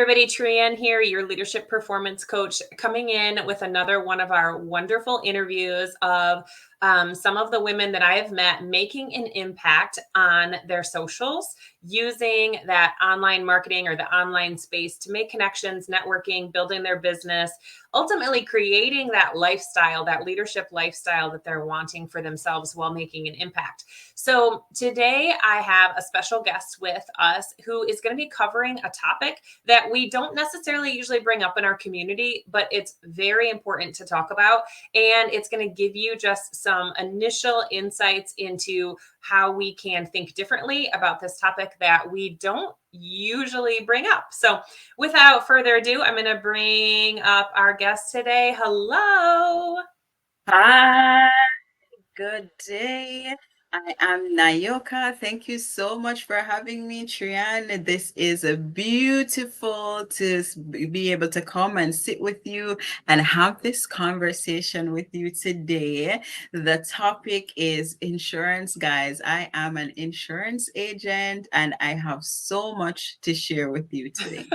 everybody, Trienne here, your leadership performance coach, coming in with another one of our wonderful interviews of some of the women that I have met making an impact on their socials, using that online marketing or the online space to make connections, networking, building their business, ultimately creating that lifestyle, that leadership lifestyle that they're wanting for themselves while making an impact. So today I have a special guest with us who is going to be covering a topic that we don't necessarily usually bring up in our community, but it's very important to talk about. And it's going to give you just some initial insights into how we can think differently about this topic that we don't usually bring up. So without further ado, I'm going to bring up our guest today. Hello. Hi, good day. I am Nyoka. Thank you so much for having me, Trienne. This is a beautiful to be able to come and sit with you and have this conversation with you today. The topic is insurance, guys. I am an insurance agent and I have so much to share with you today.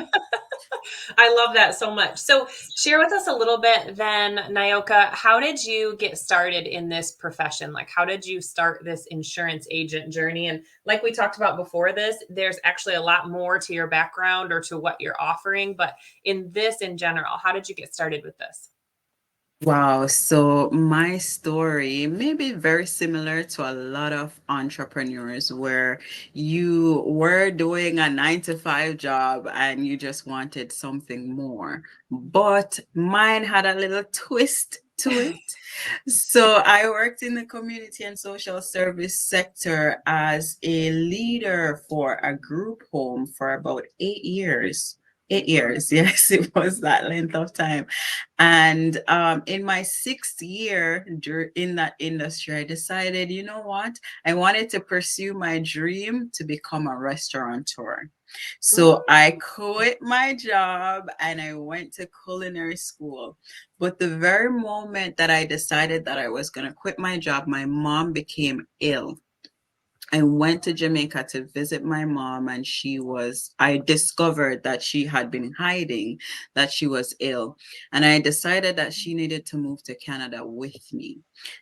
I love that so much. So share with us a little bit then, Nyoka, how did you get started in this profession? Like, how did you start this insurance agent journey? And like we talked about before this, there's actually a lot more to your background or to what you're offering. But in this in general, how did you get started with this? Wow, so my story may be very similar to a lot of entrepreneurs where you were doing a 9 to 5 job and you just wanted something more. But mine had a little twist to it. So I worked in the community and social service sector as a leader for a group home for about 8 years. 8 years, yes, it was that length of time. And in my sixth year in that industry, I decided, you know what? I wanted to pursue my dream to become a restaurateur. So I quit my job and I went to culinary school. But the very moment that I decided that I was going to quit my job, my mom became ill. I went to Jamaica to visit my mom, and I discovered that she had been hiding, that she was ill. And I decided that she needed to move to Canada with me.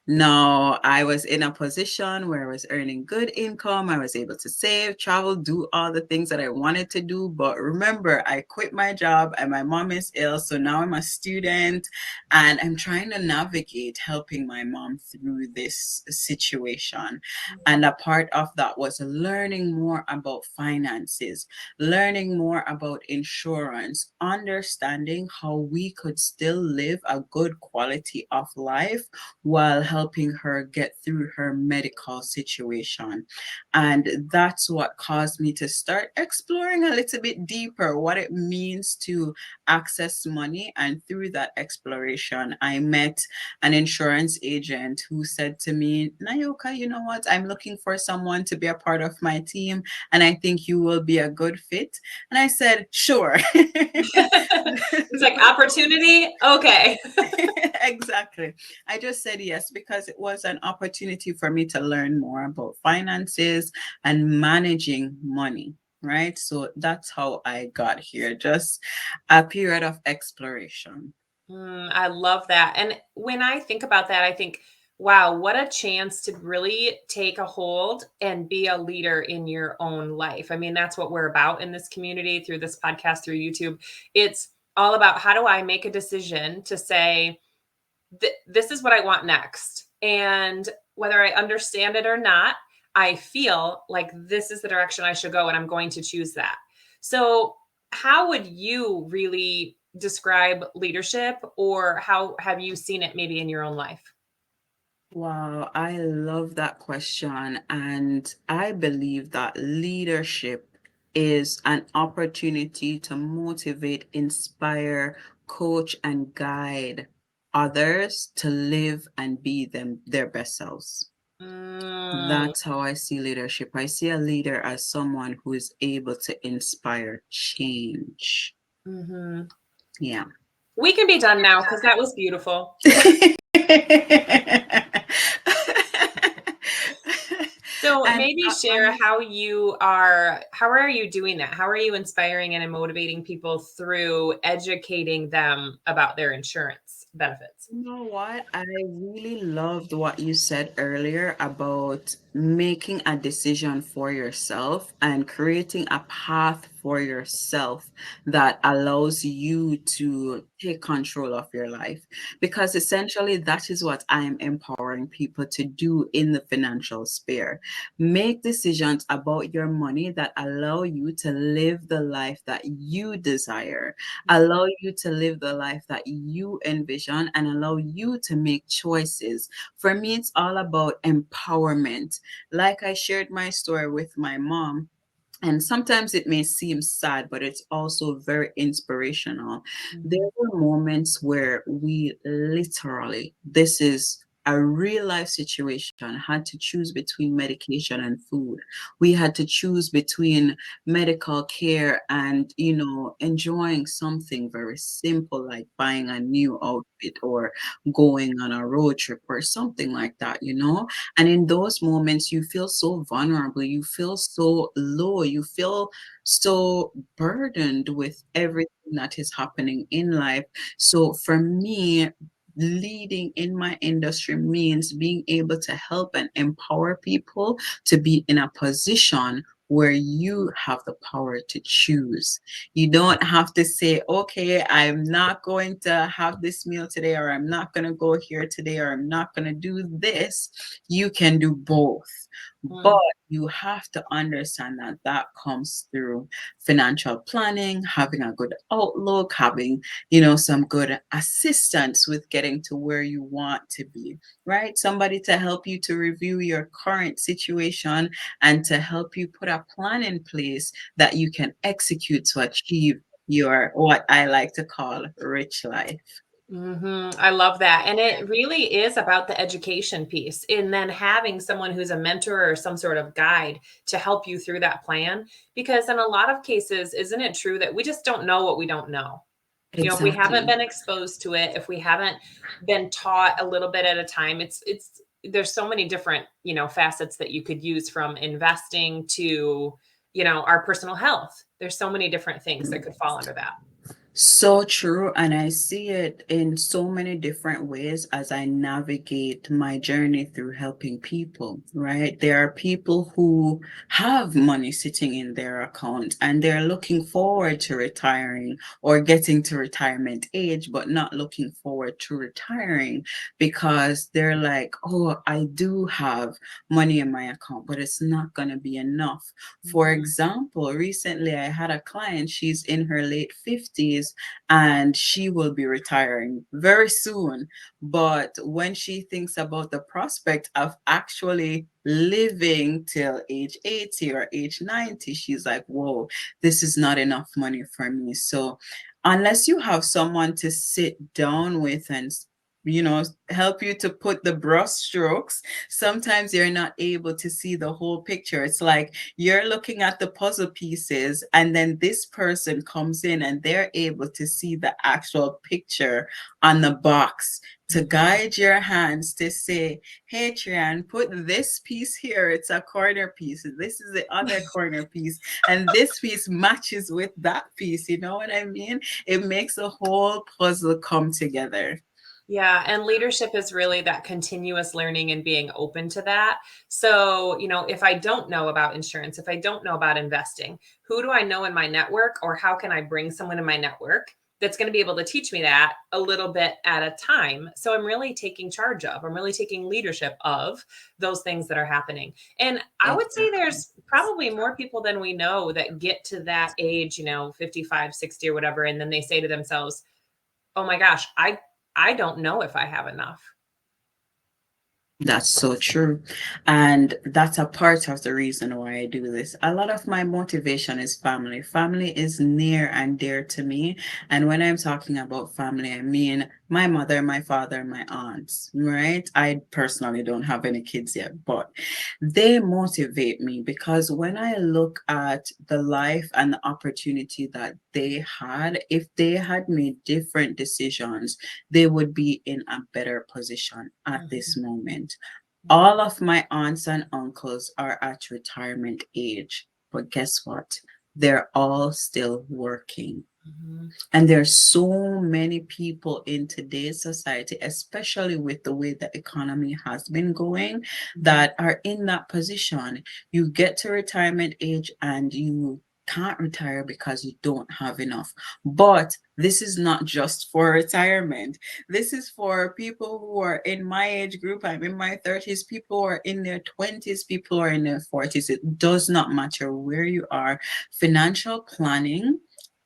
Now, I was in a position where I was earning good income. I was able to save, travel, do all the things that I wanted to do. But remember, I quit my job and my mom is ill. So now I'm a student and I'm trying to navigate helping my mom through this situation. And a part of that was learning more about finances, learning more about insurance, understanding how we could still live a good quality of life while helping her get through her medical situation. And that's what caused me to start exploring a little bit deeper what it means to access money. And through that exploration, I met an insurance agent who said to me, Nayoka, you know what? I'm looking for someone to be a part of my team, and I think you will be a good fit. And I said, sure. It's like opportunity. Okay. Exactly. I just said yes because it was an opportunity for me to learn more about finances and managing money. Right. So that's how I got here. Just a period of exploration. I love that. And when I think about that, I think, wow, what a chance to really take a hold and be a leader in your own life. I mean, that's what we're about in this community through this podcast, through YouTube. It's all about how do I make a decision to say, this is what I want next. And whether I understand it or not, I feel like this is the direction I should go, and I'm going to choose that. So, how would you really describe leadership, or how have you seen it maybe in your own life? Wow, I love that question. And I believe that leadership is an opportunity to motivate, inspire, coach, and guide others to live and be their best selves. Mm, That's how I see leadership. I see a leader as someone who is able to inspire change. mhm. Yeah. We can be done now because that was beautiful. So And maybe share how are you doing that? How are you inspiring and motivating people through educating them about their insurance benefits? you know what? I really loved what you said earlier about making a decision for yourself and creating a path for yourself that allows you to take control of your life. Because essentially, that is what I am empowering people to do in the financial sphere. Make decisions about your money that allow you to live the life that you desire, allow you to live the life that you envision, and allow you to make choices. For me, it's all about empowerment. Like I shared my story with my mom, and sometimes it may seem sad, but it's also very inspirational. There Mhm. were moments where we literally, this is a real life situation, had to choose between medication and food. We had to choose between medical care and, enjoying something very simple like buying a new outfit or going on a road trip or something like that. And in those moments, you feel so vulnerable, you feel so low, you feel so burdened with everything that is happening in life. So for me, leading in my industry means being able to help and empower people to be in a position where you have the power to choose. You don't have to say, okay, I'm not going to have this meal today, or I'm not going to go here today, or I'm not going to do this. You can do both. But Mm. you have to understand that that comes through financial planning, having a good outlook, having, some good assistance with getting to where you want to be, right? Somebody to help you to review your current situation and to help you put a plan in place that you can execute to achieve your, what I like to call, rich life. I love that. And it really is about the education piece and then having someone who's a mentor or some sort of guide to help you through that plan. Because in a lot of cases, isn't it true that we just don't know what we don't know? If we haven't Exactly. been exposed to it, if we haven't been taught a little bit at a time, it's there's so many different, facets that you could use from investing to, our personal health. There's so many different things that could fall under that. So true. And I see it in so many different ways as I navigate my journey through helping people, right? There are people who have money sitting in their account and they're looking forward to retiring or getting to retirement age, but not looking forward to retiring because they're like, oh, I do have money in my account, but it's not going to be enough. For Mhm. example, recently I had a client, she's in her late 50s and she will be retiring very soon. But when she thinks about the prospect of actually living till age 80 or age 90, she's like, whoa, this is not enough money for me. So, unless you have someone to sit down with and help you to put the brush strokes, sometimes you're not able to see the whole picture. It's like you're looking at the puzzle pieces, and then this person comes in and they're able to see the actual picture on the box to Mhm. guide your hands to say, hey, Trian, put this piece here. It's a corner piece. This is the other corner piece. And this piece matches with that piece. You know what I mean? It makes the whole puzzle come together. Yeah, and leadership is really that continuous learning and being open to that. So, if I don't know about insurance, if I don't know about investing, who do I know in my network, or how can I bring someone in my network that's going to be able to teach me that a little bit at a time? So I'm really taking charge of, I'm really taking leadership of those things that are happening. And I would say Exactly. there's probably more people than we know that get to that age, 55, 60 or whatever, and then they say to themselves, oh my gosh, I don't know if I have enough. That's so true. And that's a part of the reason why I do this. A lot of my motivation is family. Family is near and dear to me. And when I'm talking about family, I mean my mother, my father, my aunts, right? I personally don't have any kids yet, but they motivate me because when I look at the life and the opportunity that they had, if they had made different decisions, they would be in a better position at this Mhm. moment. All of my aunts and uncles are at retirement age, but guess what? They're all still working. Mhm. And there's so many people in today's society, especially with the way the economy has been going, Mhm. that are in that position. You get to retirement age and you can't retire because you don't have enough. But this is not just for retirement. This is for people who are in my age group. I'm in my 30s. People who are in their 20s. People who are in their 40s. It does not matter where you are. Financial planning,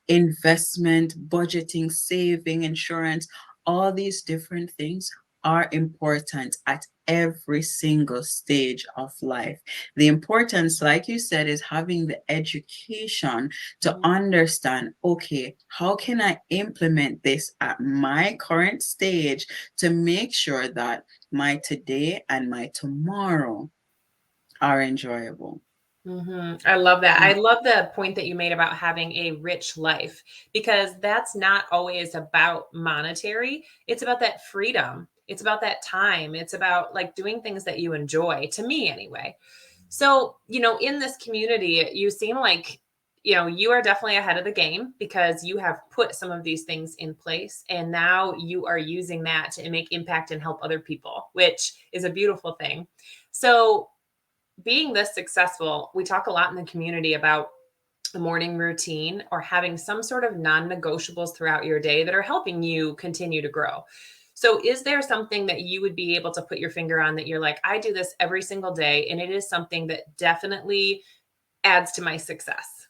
investment, budgeting, saving, insurance, all these different things are important at every single stage of life. The importance, like you said, is having the education to Mhm. understand, okay, how can I implement this at my current stage to make sure that my today and my tomorrow are enjoyable? I love that. I Mm. love the point that you made about having a rich life because that's not always about monetary. It's about that freedom. It's about that time. It's about like doing things that you enjoy, to me anyway. So, in this community, you seem like, you are definitely ahead of the game because you have put some of these things in place and now you are using that to make impact and help other people, which is a beautiful thing. So, being this successful, we talk a lot in the community about a morning routine or having some sort of non negotiables throughout your day that are helping you continue to grow. So, is there something that you would be able to put your finger on that you're like, I do this every single day, and it is something that definitely adds to my success?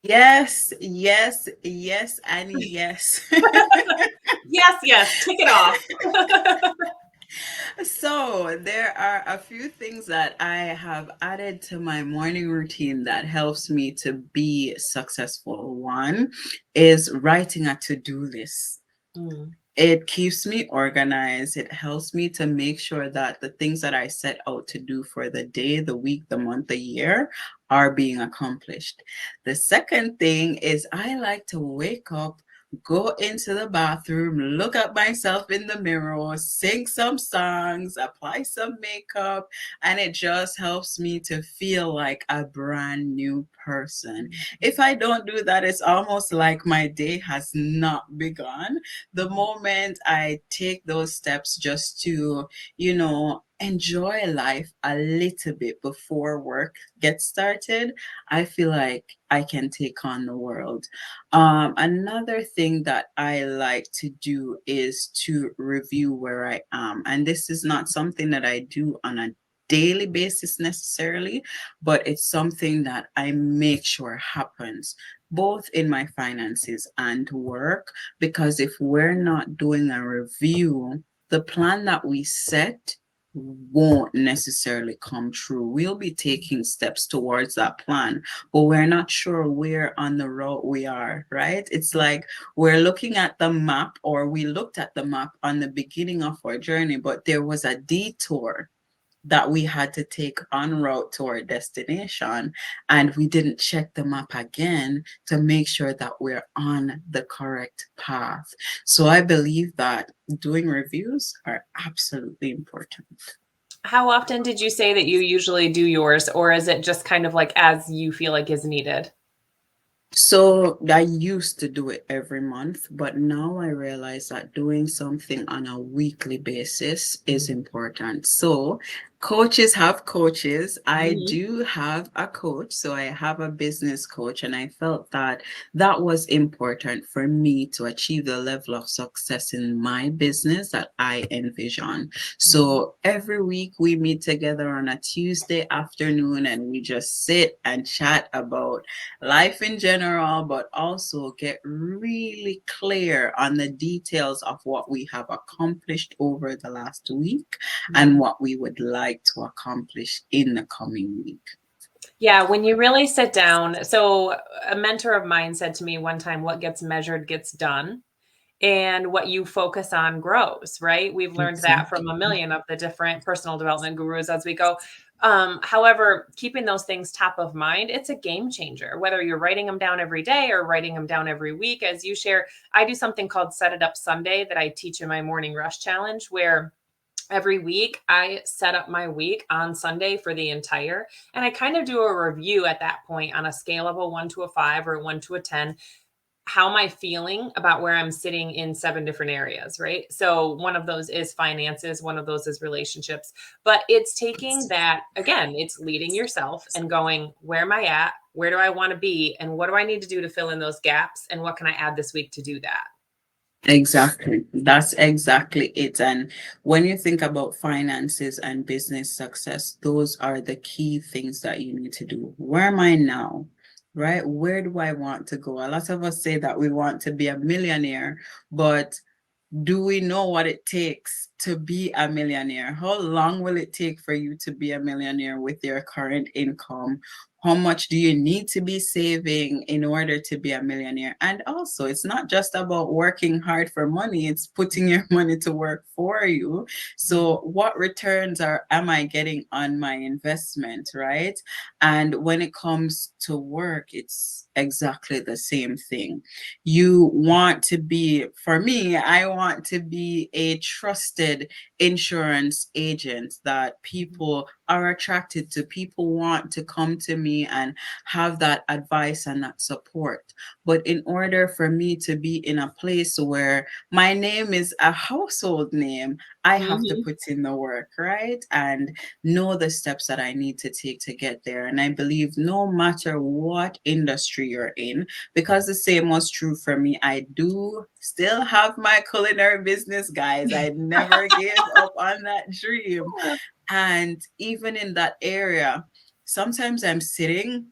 Yes, yes, yes, and yes. Yes, yes, tick it off. So, there are a few things that I have added to my morning routine that helps me to be successful. One is writing a to-do list. Mm, It keeps me organized. It helps me to make sure that the things that I set out to do for the day, the week, the month, the year are being accomplished. The second thing is I like to wake up, go into the bathroom, look at myself in the mirror, sing some songs, apply some makeup, and it just helps me to feel like a brand new person. If I don't do that, it's almost like my day has not begun. The moment I take those steps just to, enjoy life a little bit before work gets started, I feel like I can take on the world. Another thing that I like to do is to review where I am. And this is not something that I do on a daily basis necessarily, but it's something that I make sure happens both in my finances and work, because if we're not doing a review, the plan that we set won't necessarily come true. We'll be taking steps towards that plan, but we're not sure where on the road we are, right? It's like we're looking at the map, or we looked at the map on the beginning of our journey, but there was a detour that we had to take en route to our destination, and we didn't check the map again to make sure that we're on the correct path. So I believe that doing reviews are absolutely important. How often did you say that you usually do yours, or is it just kind of like as you feel like is needed? So I used to do it every month, but now I realize that doing something on a weekly basis is important. So coaches have coaches. I Mhm. do have a coach. So I have a business coach, and I felt that that was important for me to achieve the level of success in my business that I envision. Mhm. So every week we meet together on a Tuesday afternoon, and we just sit and chat about life in general, but also get really clear on the details of what we have accomplished over the last week and Mhm. what we would like to accomplish in the coming week. Yeah, when you really sit down. So, a mentor of mine said to me one time, what gets measured gets done, and what you focus on grows, right? We've learned that from a Exactly. million of the different personal development gurus as we go. However, keeping those things top of mind, it's a game changer, whether you're writing them down every day or writing them down every week. As you share, I do something called Set It Up Sunday that I teach in my morning rush challenge, where every week I set up my week on Sunday for the entire, and I kind of do a review at that point on a scale of a 1 to a 5 or a 1 to a 10. How am I feeling about where I'm sitting in 7 different areas, right? So one of those is finances, one of those is relationships, but it's taking that, again, it's leading yourself and going, where am I at? Where do I want to be? And what do I need to do to fill in those gaps? And what can I add this week to do that? Exactly. That's exactly it. And when you think about finances and business success, those are the key things that you need to do. Where am I now? Right? Where do I want to go? A lot of us say that we want to be a millionaire, but do we know what it takes to be a millionaire? How long will it take for you to be a millionaire with your current income? How much do you need to be saving in order to be a millionaire? And also, it's not just about working hard for money, it's putting your money to work for you. So, what returns are am I getting on my investment, right? And when it comes to work, it's exactly the same thing. You want to be, for me, I want to be a trusted insurance agent that people are attracted to. People want to come to me and have that advice and that support. But in order for me to be in a place where my name is a household name, I have to Mm-hmm. put in the work, right? And know the steps that I need to take to get there. And I believe no matter what industry you're in, because the same was true for me. I do still have my culinary business, guys. I never gave up on that dream. And even in that area, sometimes I'm sitting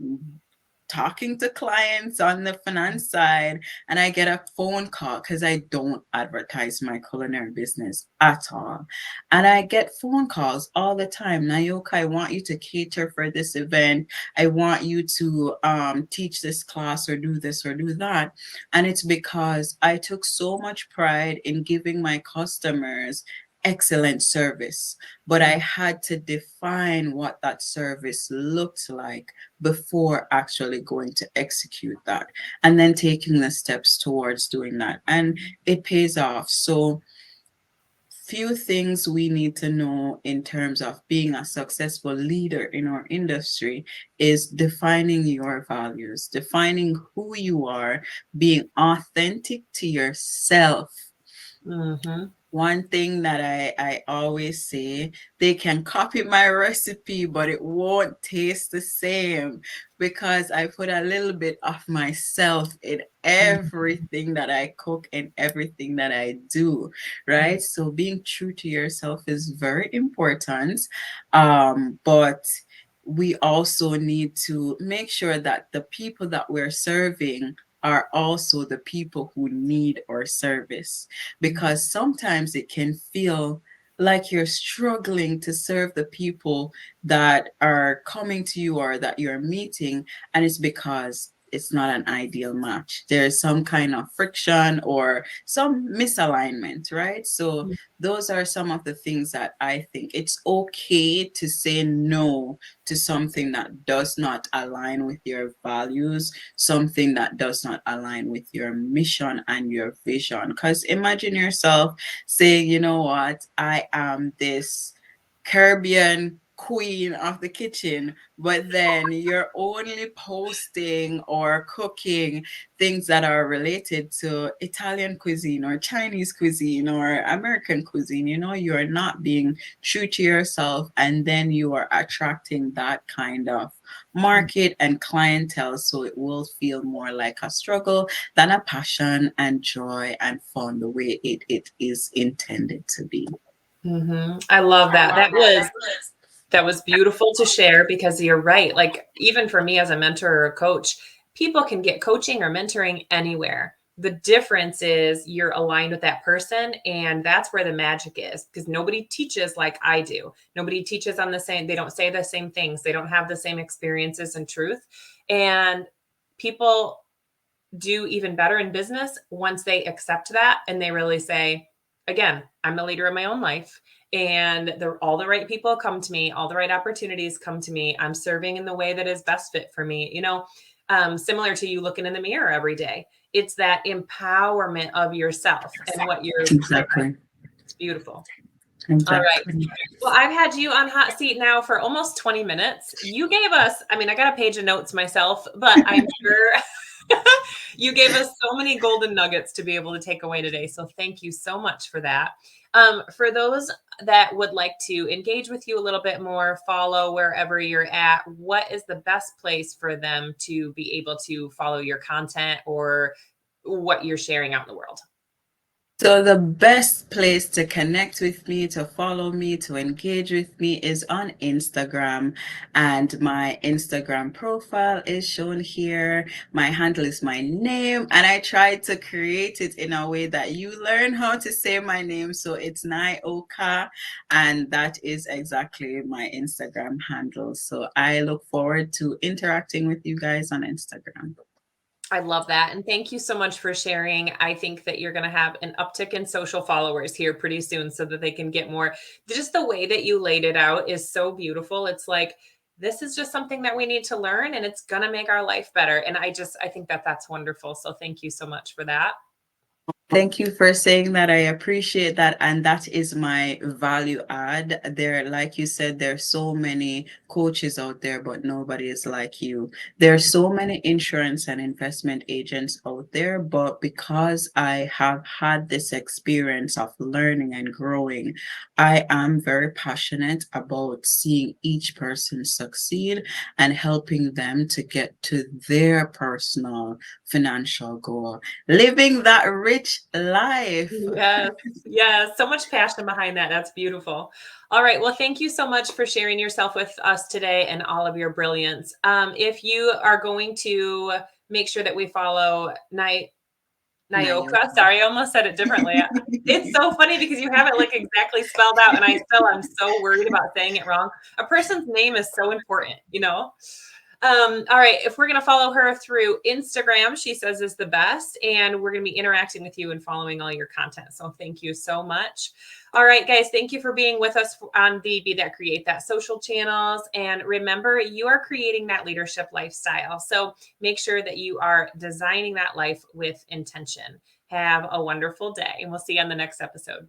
talking to clients on the finance side and I get a phone call because I don't advertise my culinary business at all. And I get phone calls all the time. Nyoka, I want you to cater for this event. I want you to teach this class or do this or do that. And it's because I took so much pride in giving my customers excellent service, but I had to define what that service looked like before actually going to execute that and then taking the steps towards doing that. And it pays off. So, few things we need to know in terms of being a successful leader in our industry is defining your values, defining who you are, being authentic to yourself. Mm-hmm. One thing that I always say, they can copy my recipe, but it won't taste the same because I put a little bit of myself in everything that I cook and everything that I do, right? So being true to yourself is very important. But we also need to make sure that the people that we're serving are also the people who need our service, because sometimes it can feel like you're struggling to serve the people that are coming to you or that you're meeting, and it's because it's not an ideal match. There's some kind of friction or some misalignment, right? So those are some of the things that I think it's okay to say no to something that does not align with your values, something that does not align with your mission and your vision. Because imagine yourself saying, you know what, I am this Caribbean queen of the kitchen, but then you're only posting or cooking things that are related to Italian cuisine or Chinese cuisine or American cuisine. You know, you're not being true to yourself, and then you are attracting that kind of market and clientele. So it will feel more like a struggle than a passion and joy and fun the way it is intended to be. Mm-hmm. I love that. That was beautiful to share because you're right. Like, even for me as a mentor or a coach, people can get coaching or mentoring anywhere. The difference is you're aligned with that person, and that's where the magic is, because nobody teaches like I do. Nobody teaches on the same, they don't say the same things, they don't have the same experiences and truth. And people do even better in business once they accept that and they really say, again, I'm the leader of my own life, and all the right people come to me, all the right opportunities come to me. I'm serving in the way that is best fit for me. Similar to you looking in the mirror every day, it's that empowerment of yourself and what you're. Exactly. It's beautiful. All right. Exactly. Well, I've had you on hot seat now for almost 20 minutes. You gave us, I mean, I got a page of notes myself, but I'm sure you gave us so many golden nuggets to be able to take away today. So thank you so much for that. For those that would like to engage with you a little bit more, follow wherever you're at, what is the best place for them to be able to follow your content or what you're sharing out in the world? So the best place to connect with me, to follow me, to engage with me is on Instagram. And my Instagram profile is shown here. My handle is my name. And I tried to create it in a way that you learn how to say my name. So it's Nyoka. And that is exactly my Instagram handle. So I look forward to interacting with you guys on Instagram. I love that. And thank you so much for sharing. I think that you're going to have an uptick in social followers here pretty soon so that they can get more. Just the way that you laid it out is so beautiful. It's like, this is just something that we need to learn and it's going to make our life better. And I think that that's wonderful. So thank you so much for that. Thank you for saying that. I appreciate that. And that is my value add. There, like you said, there's so many coaches out there, but nobody is like you. There's so many insurance and investment agents out there, but because I have had this experience of learning and growing, I am very passionate about seeing each person succeed and helping them to get to their personal financial goal, living that rich life. Yes. Yes. So much passion behind that. That's beautiful. All right. Well, thank you so much for sharing yourself with us today and all of your brilliance. If you are going to make sure that we follow Nyoka. Naomi. Sorry, I almost said it differently. It's so funny because you have it like exactly spelled out, and I still am so worried about saying it wrong. A person's name is so important, you know? All right, if we're going to follow her through Instagram, she says is the best, and we're going to be interacting with you and following all your content. So thank you so much. All right, guys, thank you for being with us on the Be That Create That social channels. And remember, you are creating that leadership lifestyle. So make sure that you are designing that life with intention. Have a wonderful day, and we'll see you on the next episode.